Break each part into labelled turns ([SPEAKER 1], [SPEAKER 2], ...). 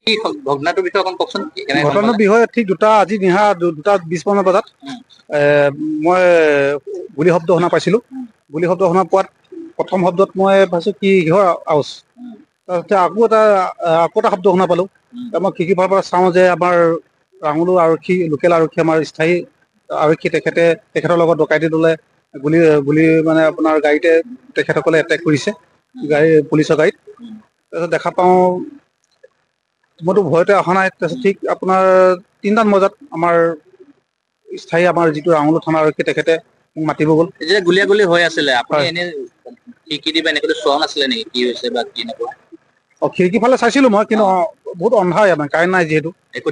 [SPEAKER 1] কি ঘটনাটোৰ বিষয়ে অকণ কওকচোন।
[SPEAKER 2] ঘটনাৰ বিষয়ে ঠিক আজি নিশা 2:20 বজাত মই গুলি শব্দ শুনা পাইছিলোঁ। গুলি শব্দ শুনা পোৱাত প্ৰথম শব্দত মই ভাবিছোঁ কি কিহৰ আৱাজ। তাৰপিছত আকৌ এটা শব্দ শুনা পালোঁ। মই খিৰিকীৰ ফালৰ পৰা চাওঁ যে আমাৰ ৰাঙলু আৰক্ষী, লোকেল আৰক্ষী, আমাৰ স্থায়ী আৰক্ষী তেখেতৰ লগত ডকাইতি দলে গুলি মানে আপোনাৰ গাড়ীতে তেখেতসকলে এটেক কৰিছে, পুলিচৰ গাড়ীত। তাৰপিছত দেখা পাওঁ, মইতো ভয়তে অহা নাই। তাৰপিছত ঠিক আপোনাৰ 3টামান বজাত আমাৰ যিটো ৰাঙলু থানা আৰক্ষী তেখেতে মোক মাতিব গ'ল।
[SPEAKER 1] যেতিয়া গুলিয়াগুলি হৈ আছিলে আপুনি
[SPEAKER 2] হয়।
[SPEAKER 1] এনে খিৰিকী দি বা এনেকৈ চোৱা নাছিলে নেকি কি হৈছে বা কি এনেকুৱা?
[SPEAKER 2] খিৰিকী ফালে চাইছিলোঁ মই, কিন্তু বহুত অন্ধাৰ মানে কাৰেণ্ট নাই যিহেতু একো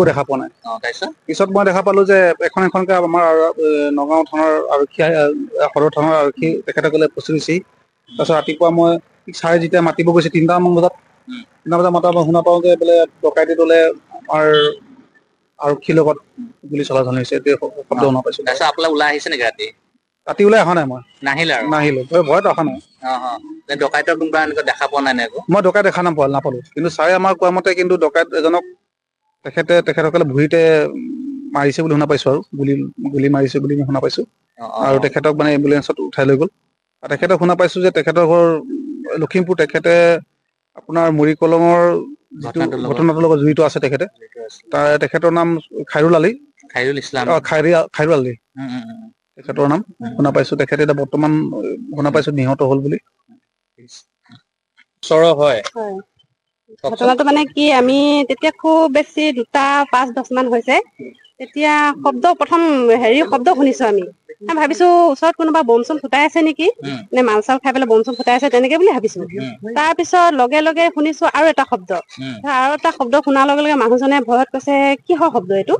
[SPEAKER 2] দেখা পোৱা নাই।
[SPEAKER 1] তাৰপিছত
[SPEAKER 2] পিছত মই দেখা পালোঁ যে এখনকৈ আমাৰ নগাঁও থানাৰ আৰক্ষী, সদৰ থানাৰ আৰক্ষী তেখেতসকলে উপস্থিত হৈছেহি। তাৰপিছত ৰাতিপুৱা মই ছাৰে যেতিয়া মাতিব গৈছে 3টামান বজাত মাতা মই শুনা পাওঁ যে বোলে ডকাইতি দলে আমাৰ আৰক্ষীৰ লগত গুলি চলাচল হৈছে। শব্দ শুনা পাইছোঁ।
[SPEAKER 1] তাৰপিছত আপোনালোক ওলাই আহিছে নেকি ৰাতি?
[SPEAKER 2] ৰাতি ওলাই অহা নাই, মই
[SPEAKER 1] নাহিলে আৰু
[SPEAKER 2] নাহিলোঁ, ভয়ত অহা নাই।
[SPEAKER 1] ডকাইতৰ কোনোবা এনেকুৱা দেখা পোৱা নাই নে আকৌ?
[SPEAKER 2] মই ডকাইত দেখা নাপালোঁ, কিন্তু ছাৰে আমাৰ কোৱা মতে কিন্তু ডকাইত এজনক তেখেতসকলে ভৰিতে মাৰিছে বুলি শুনা পাইছোঁ, আৰু গুলি মাৰিছে বুলি মই শুনা পাইছোঁ। আৰু তেখেতক মানে এম্বুলেঞ্চত উঠাই লৈ গ'ল। তেখেতক শুনা পাইছোঁ যে তেখেতৰ ঘৰ লখিমপুৰ। তেখেতে আপোনাৰ মৰিকলঙৰ যিটো ঘটনাটোৰ লগত জড়িত আছে তেখেতে। তেখেতৰ নাম খাইৰুল আলি। খাইৰুল আলি তেখেতৰ নাম। শুনা পাইছোঁ তেখেতে এতিয়া বৰ্তমান শুনা পাইছোঁ নিহত হ'ল বুলি।
[SPEAKER 1] হয়।
[SPEAKER 3] ঘটনাটো মানে কি, আমি তেতিয়া খুব বেছি 2:05-10 হৈছে। তেতিয়া প্ৰথম শব্দ শুনিছোঁ আমি। ভাবিছোঁ ওচৰত কোনোবা বম চম ফুটাই আছে নেকি, নে মাল চাল খাই পেলাই বম চম ফুটাই আছে তেনেকে বুলি ভাবিছোঁ। তাৰ পিছত লগে লগে শুনিছোঁ আৰু এটা শব্দ। শুনাৰ লগে লগে মানুহজনে ভয়ত কৈছে কিহৰ শব্দ এইটো।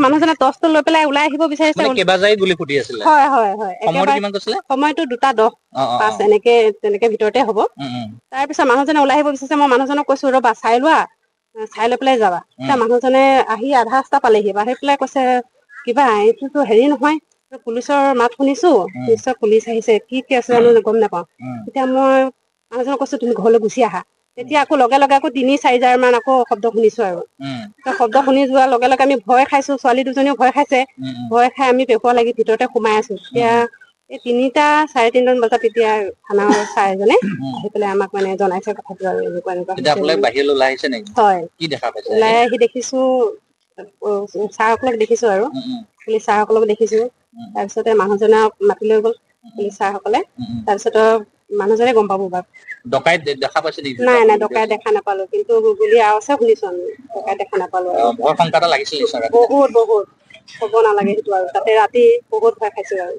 [SPEAKER 3] মানুহজনে টৰ্চটো লৈ পেলাই ওলাই আহিব বিচাৰিছে।
[SPEAKER 1] কেইবাজাৰি গুলি ফুটি আছিলে?
[SPEAKER 3] হয়।
[SPEAKER 1] সময়টো
[SPEAKER 3] একেবাৰে
[SPEAKER 1] কিমান কৈছিলে?
[SPEAKER 3] সময়টো 2:10-5 তেনেকে ভিতৰতে হ'ব। তাৰ পিছত মানুহজনে ওলাই আহিব বিচাৰিছে। মই মানুহজনক কৈছোঁ ৰ'বা চাই লোৱা, চাই লৈ পেলাই যাবা। এতিয়া মানুহজনে আহি আধা ৰাস্তা পালেহি, আহি পেলাই কৈছে কিবা এইটোতো হেৰি নহয়, পুলিচৰ মাত শুনিছোঁ, নিশ্চয় পুলিচ আহিছে, কি আছে জানো গম নাপাওঁ। তেতিয়া মই মানুহজনক কৈছোঁ তুমি ঘৰলৈ গুচি আহা। তেতিয়া আকৌ লগে লগে আকৌ 3-4 মান আকৌ শব্দ শুনিছোঁ আৰু। শব্দ শুনি যোৱাৰ লগে লগে আমি ভয় খাইছোঁ, ছোৱালী দুজনীও ভয় খাইছে। ভয় খাই আমি পেপুৱা লাগি ভিতৰতে সোমাই আছোঁ। তেতিয়া এই 3-3:30 বজাত তেতিয়া থানাৰ চাৰ এজনে আহি পেলাই আমাক মানে জনাইছে কথাটো আৰু এনেকুৱা
[SPEAKER 1] এতিয়া
[SPEAKER 3] হৈছে
[SPEAKER 1] আপোনালোক
[SPEAKER 3] বুলি।
[SPEAKER 1] বাহিৰলৈ ওলাই আহিছে নেকি?
[SPEAKER 3] হয়,
[SPEAKER 1] কি দেখা পাইছে?
[SPEAKER 3] ওলাই আহি দেখিছোঁ ছাৰসকলক দেখিছোঁ আৰু পুলিচ ছাৰসকলক দেখিছোঁ। তাৰপিছতে মানুহজনক মাতি লৈ গ'ল পুলিচ ছাৰসকলে। তাৰপিছত মানুহজনে গম পাব বাৰু।
[SPEAKER 1] ডকাইত দেখা পাইছে নেকি?
[SPEAKER 3] নাই ডকাইত দেখা নাপালোঁ, কিন্তু গুলিৰ আৱাজহে শুনিছোঁ আমি। ডকাইত দেখা নাপালোঁ আৰু।
[SPEAKER 1] ভয় শংকা এটা লাগিছিল নেকি?
[SPEAKER 3] বহুত ক'ব নালাগে সেইটো আৰু। তাতে ৰাতি বহুত ভয় খাইছোঁ আৰু।